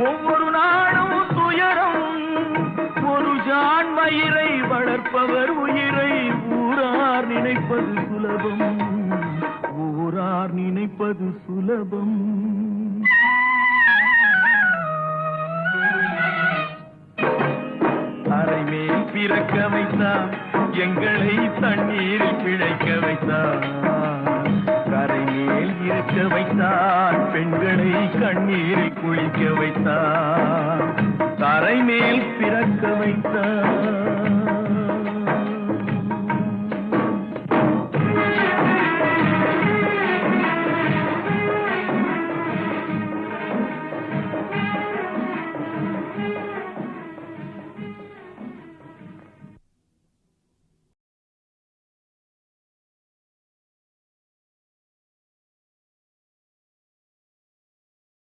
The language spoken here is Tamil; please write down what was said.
ஒவ்வொரு நாளும் துயரம். ஒரு ஜான் மயிரை வளர்ப்பவர் உயிரை ஊரார் நினைப்பது சுலபம். ஊரார் நினைப்பது சுலபம். அரைமேல் பிறக்க வைத்தார், எங்களை தண்ணீரில் பிழைக்க வைத்தார். கரை மேல் இருக்க வைத்தார், பெண்களை கண்ணீரில் குளிக்க வைத்தார். கரை மேல் பிறக்க வைத்தார்.